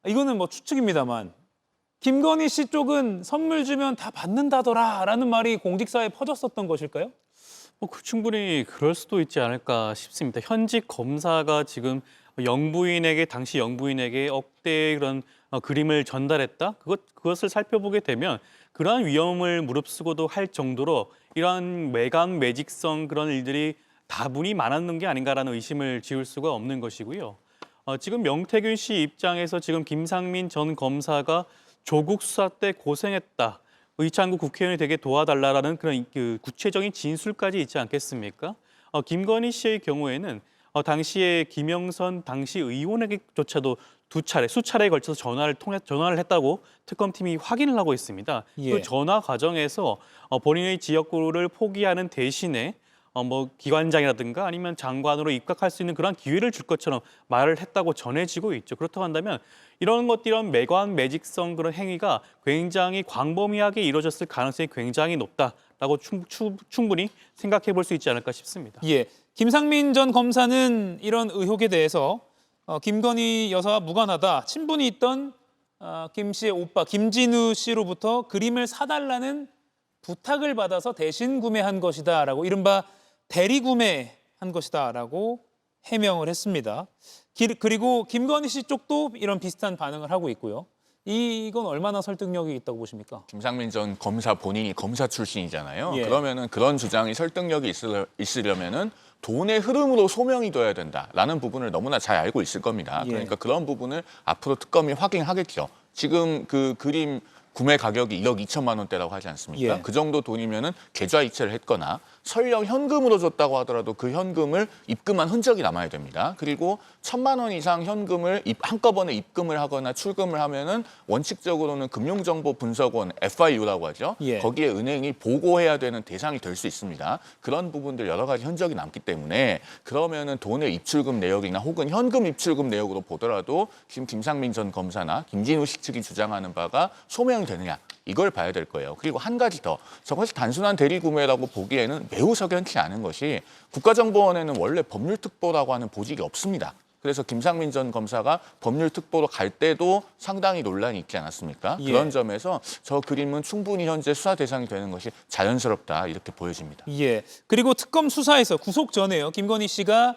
이거는 뭐 추측입니다만 김건희 씨 쪽은 선물 주면 다 받는다더라라는 말이 공직사회에 퍼졌었던 것일까요? 충분히 그럴 수도 있지 않을까 싶습니다. 현직 검사가 지금 당시 영부인에게 억대의 그런 그림을 전달했다? 그것을 살펴보게 되면 그러한 위험을 무릅쓰고도 할 정도로 이러한 매강 매직성 그런 일들이 다분히 많았는 게 아닌가라는 의심을 지울 수가 없는 것이고요. 지금 명태균 씨 입장에서 지금 김상민 전 검사가 조국 수사 때 고생했다. 이창구 국회의원이 되게 도와달라라는 그런 구체적인 진술까지 있지 않겠습니까? 김건희 씨의 경우에는 당시에 김영선 당시 의원에게조차도 수차례에 걸쳐서 전화를 했다고 특검팀이 확인을 하고 있습니다. 예. 그 전화 과정에서 본인의 지역구를 포기하는 대신에 기관장이라든가 아니면 장관으로 입각할 수 있는 그런 기회를 줄 것처럼 말을 했다고 전해지고 있죠. 그렇다고 한다면 이런 매관 매직성 그런 행위가 굉장히 광범위하게 이루어졌을 가능성이 굉장히 높다라고 충분히 생각해 볼 수 있지 않을까 싶습니다. 예, 김상민 전 검사는 이런 의혹에 대해서 김건희 여사와 무관하다, 친분이 있던 김 씨의 오빠 김진우 씨로부터 그림을 사달라는 부탁을 받아서 대신 구매한 것이다라고 이른바 대리 구매한 것이다라고 해명을 했습니다. 그리고 김건희 씨 쪽도 이런 비슷한 반응을 하고 있고요. 이건 얼마나 설득력이 있다고 보십니까? 김상민 전 검사 본인이 검사 출신이잖아요. 예. 그러면은 그런 주장이 설득력이 있으려면은 돈의 흐름으로 소명이 돼야 된다라는 부분을 너무나 잘 알고 있을 겁니다. 예. 그러니까 그런 부분을 앞으로 특검이 확인하겠죠. 지금 그 그림 구매 가격이 1억 2천만 원대라고 하지 않습니까? 예. 그 정도 돈이면은 계좌 이체를 했거나 설령 현금으로 줬다고 하더라도 그 현금을 입금한 흔적이 남아야 됩니다. 그리고 1,000만 원 이상 현금을 한꺼번에 입금을 하거나 출금을 하면은 원칙적으로는 금융정보분석원 FIU라고 하죠. 예. 거기에 은행이 보고해야 되는 대상이 될 수 있습니다. 그런 부분들 여러 가지 흔적이 남기 때문에 그러면은 돈의 입출금 내역이나 혹은 현금 입출금 내역으로 보더라도 지금 김상민 전 검사나 김진우 씨 측이 주장하는 바가 소명이 되느냐 이걸 봐야 될 거예요. 그리고 한 가지 더 저것이 단순한 대리 구매라고 보기에는 매우 석연치 않은 것이 국가정보원에는 원래 법률특보라고 하는 보직이 없습니다. 그래서 김상민 전 검사가 법률특보로 갈 때도 상당히 논란이 있지 않았습니까? 예. 그런 점에서 저 그림은 충분히 현재 수사 대상이 되는 것이 자연스럽다 이렇게 보여집니다. 예. 그리고 특검 수사에서 구속 전에요. 김건희 씨가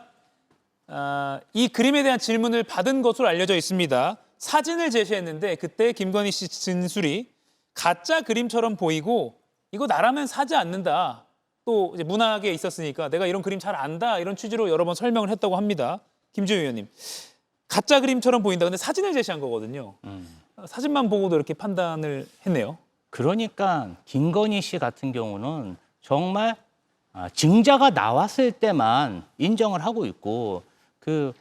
이 그림에 대한 질문을 받은 것으로 알려져 있습니다. 사진을 제시했는데 그때 김건희 씨 진술이 가짜 그림처럼 보이고 이거 나라면 사지 않는다. 또 이제 문학에 있었으니까 내가 이런 그림 잘 안다. 이런 취지로 여러 번 설명을 했다고 합니다. 김재우 의원님. 가짜 그림처럼 보인다. 근데 사진을 제시한 거거든요. 사진만 보고도 이렇게 판단을 했네요. 그러니까 김건희 씨 같은 경우는 정말 증자가 나왔을 때만 인정을 하고 있고 그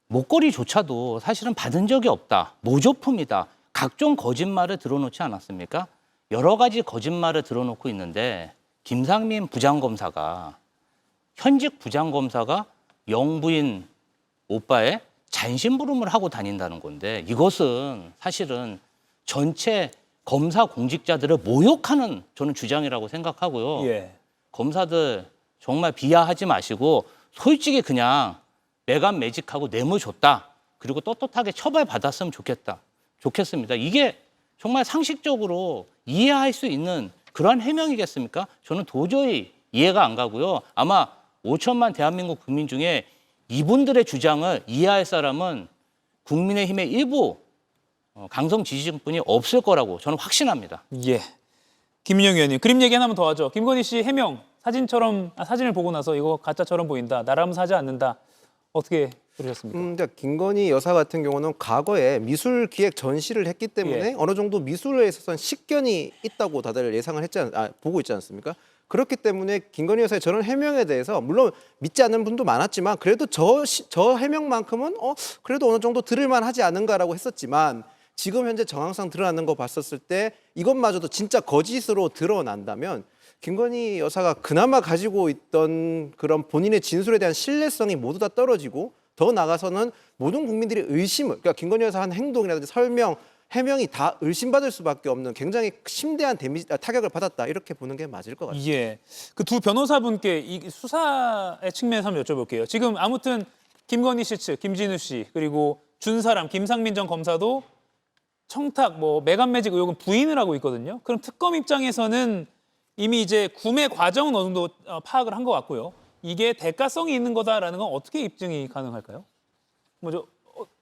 목걸이조차도 사실은 받은 적이 없다. 모조품이다. 각종 거짓말을 들어놓지 않았습니까? 여러 가지 거짓말을 들어놓고 있는데 김상민 부장검사가 현직 부장검사가 영부인 오빠의 잔심부름을 하고 다닌다는 건데 이것은 사실은 전체 검사 공직자들을 모욕하는 저는 주장이라고 생각하고요. 예. 검사들 정말 비하하지 마시고 솔직히 그냥 매간 매직하고 뇌물 줬다. 그리고 떳떳하게 처벌받았으면 좋겠습니다. 이게 정말 상식적으로 이해할 수 있는 그러한 해명이겠습니까? 저는 도저히 이해가 안 가고요. 아마 5천만 대한민국 국민 중에 이분들의 주장을 이해할 사람은 국민의힘의 일부 강성 지지층분이 없을 거라고 저는 확신합니다. 예. 김민영 의원님, 그림 얘기 하나만 더 하죠. 김건희 씨 해명, 사진을 보고 나서 이거 가짜처럼 보인다. 나라면 사지 않는다. 어떻게 들으셨습니까? 그러니까 김건희 여사 같은 경우는 과거에 미술 기획 전시를 했기 때문에 예. 어느 정도 미술에 있어서는 식견이 있다고 다들 예상을 보고 있지 않습니까? 그렇기 때문에 김건희 여사의 저런 해명에 대해서 물론 믿지 않는 분도 많았지만 그래도 저 해명만큼은 그래도 어느 정도 들을만 하지 않은가라고 했었지만 지금 현재 정황상 드러나는 거 봤었을 때 이것마저도 진짜 거짓으로 드러난다면 김건희 여사가 그나마 가지고 있던 그런 본인의 진술에 대한 신뢰성이 모두 다 떨어지고 더 나아가서는 모든 국민들이 그러니까 김건희 여사 한 행동이라든지 설명, 해명이 다 의심받을 수밖에 없는 굉장히 심대한 타격을 받았다 이렇게 보는 게 맞을 것 같습니다. 예. 그 두 변호사분께 이 수사의 측면에서 한번 여쭤볼게요. 지금 아무튼 김건희 씨 측, 김진우 씨 그리고 준 사람 김상민 전 검사도 청탁, 뭐 매간 매직 의혹은 부인을 하고 있거든요. 그럼 특검 입장에서는 이미 이제 구매 과정은 어느 정도 파악을 한 것 같고요. 이게 대가성이 있는 거다라는 건 어떻게 입증이 가능할까요? 먼저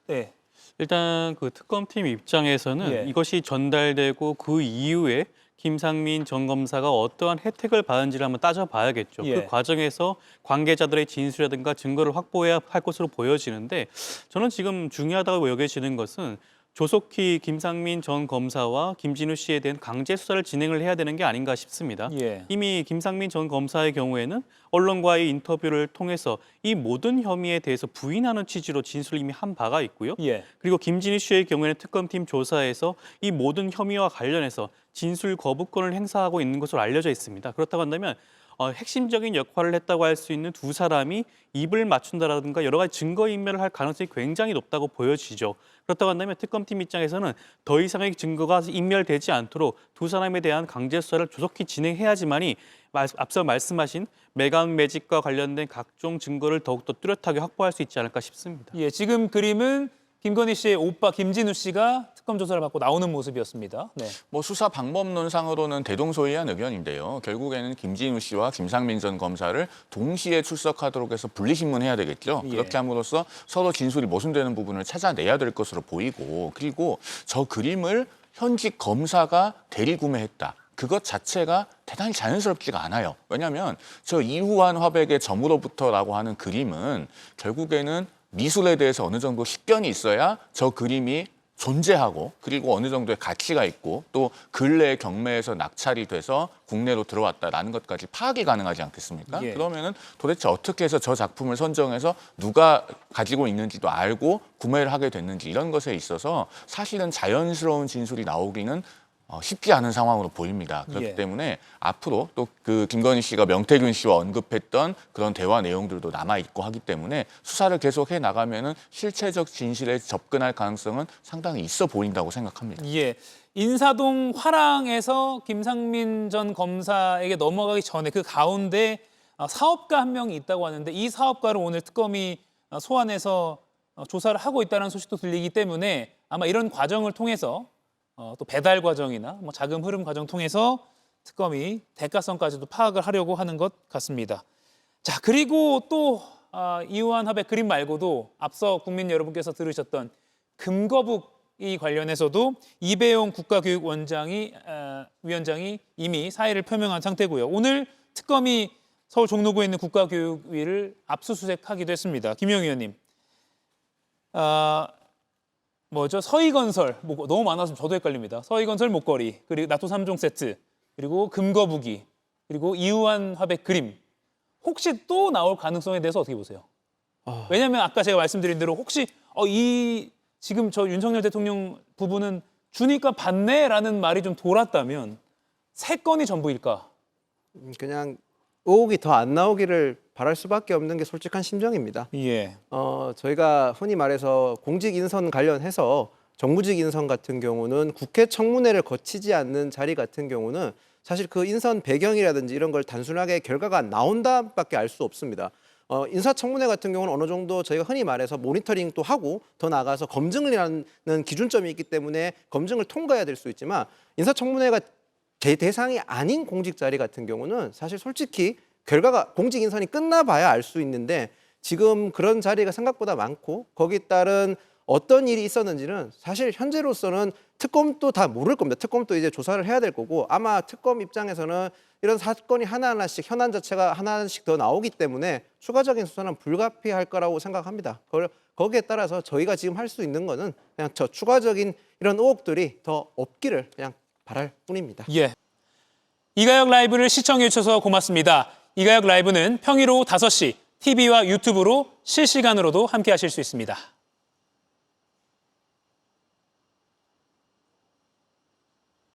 네. 일단 그 특검팀 입장에서는 예. 이것이 전달되고 그 이후에 김상민 전 검사가 어떠한 혜택을 받은지를 한번 따져봐야겠죠. 예. 그 과정에서 관계자들의 진술이라든가 증거를 확보해야 할 것으로 보여지는데 저는 지금 중요하다고 여겨지는 것은 조속히 김상민 전 검사와 김진우 씨에 대한 강제 수사를 진행을 해야 되는 게 아닌가 싶습니다. 예. 이미 김상민 전 검사의 경우에는 언론과의 인터뷰를 통해서 이 모든 혐의에 대해서 부인하는 취지로 진술을 이미 한 바가 있고요. 예. 그리고 김진희 씨의 경우에는 특검팀 조사에서 이 모든 혐의와 관련해서 진술 거부권을 행사하고 있는 것으로 알려져 있습니다. 그렇다고 한다면 핵심적인 역할을 했다고 할 수 있는 두 사람이 입을 맞춘다라든가 여러 가지 증거인멸을 할 가능성이 굉장히 높다고 보여지죠. 그렇다고 한다면 특검팀 입장에서는 더 이상의 증거가 인멸되지 않도록 두 사람에 대한 강제 수사를 조속히 진행해야지만이 앞서 말씀하신 매간 매직과 관련된 각종 증거를 더욱더 뚜렷하게 확보할 수 있지 않을까 싶습니다. 예, 지금 그림은 김건희 씨의 오빠 김진우 씨가 특검 조사를 받고 나오는 모습이었습니다. 네. 뭐 수사 방법론상으로는 대동소이한 의견인데요. 결국에는 김진우 씨와 김상민 전 검사를 동시에 출석하도록 해서 분리신문해야 되겠죠. 예. 그렇게 함으로써 서로 진술이 모순되는 부분을 찾아내야 될 것으로 보이고, 그리고 저 그림을 현직 검사가 대리구매했다. 그것 자체가 대단히 자연스럽지가 않아요. 왜냐하면 저 이후한 화백의 점으로부터라고 하는 그림은 결국에는 미술에 대해서 어느 정도 식견이 있어야 저 그림이 존재하고, 그리고 어느 정도의 가치가 있고, 또 근래 경매에서 낙찰이 돼서 국내로 들어왔다라는 것까지 파악이 가능하지 않겠습니까? 예. 그러면은 도대체 어떻게 해서 저 작품을 선정해서 누가 가지고 있는지도 알고 구매를 하게 됐는지, 이런 것에 있어서 사실은 자연스러운 진술이 나오기는 쉽지 않은 상황으로 보입니다. 그렇기 예. 때문에 앞으로 또 그 김건희 씨가 명태균 씨와 언급했던 그런 대화 내용들도 남아 있고 하기 때문에 수사를 계속해 나가면은 실체적 진실에 접근할 가능성은 상당히 있어 보인다고 생각합니다. 예. 인사동 화랑에서 김상민 전 검사에게 넘어가기 전에 그 가운데 사업가 한 명이 있다고 하는데, 이 사업가를 오늘 특검이 소환해서 조사를 하고 있다는 소식도 들리기 때문에 아마 이런 과정을 통해서 또 배달 과정이나 뭐 자금 흐름 과정 통해서 특검이 대가성까지도 파악을 하려고 하는 것 같습니다. 자, 그리고 또 이우한 화백 그림 말고도 앞서 국민 여러분께서 들으셨던 금거북이 관련해서도 이배용 국가교육위원장이 이미 사의를 표명한 상태고요. 오늘 특검이 서울 종로구에 있는 국가교육위를 압수수색하기도 했습니다. 김영 의원님. 서희건설, 너무 많아서 저도 헷갈립니다. 서희건설 목걸이, 그리고 나토 3종 세트, 그리고 금거북이, 그리고 이우한 화백 그림. 혹시 또 나올 가능성에 대해서 어떻게 보세요? 왜냐하면 아까 제가 말씀드린 대로 혹시 지금 저 윤석열 대통령 부부는 주니까 받네라는 말이 좀 돌았다면 3건이 전부일까? 그냥 의혹이 더 안 나오기를 바랄 수밖에 없는 게 솔직한 심정입니다. 예. 저희가 흔히 말해서 공직 인선 관련해서 정무직 인선 같은 경우는 국회 청문회를 거치지 않는 자리 같은 경우는 사실 그 인선 배경이라든지 이런 걸 단순하게 결과가 나온다밖에 알 수 없습니다. 인사청문회 같은 경우는 어느 정도 저희가 흔히 말해서 모니터링도 하고 더 나아가서 검증을 하는 기준점이 있기 때문에 검증을 통과해야 될 수 있지만, 인사청문회가 대상이 아닌 공직 자리 같은 경우는 사실 솔직히 결과가 공직 인선이 끝나봐야 알 수 있는데, 지금 그런 자리가 생각보다 많고 거기에 따른 어떤 일이 있었는지는 사실 현재로서는 특검도 다 모를 겁니다. 특검도 이제 조사를 해야 될 거고, 아마 특검 입장에서는 이런 사건이 하나하나씩 현안 자체가 하나씩 더 나오기 때문에 추가적인 수사는 불가피할 거라고 생각합니다. 거기에 따라서 저희가 지금 할 수 있는 거는 그냥 저 추가적인 이런 의혹들이 더 없기를 그냥 바랄 뿐입니다. 예. 이가혁 라이브를 시청해 주셔서 고맙습니다. 이가혁 라이브는 평일 오후 5시 TV와 유튜브로 실시간으로도 함께 하실 수 있습니다.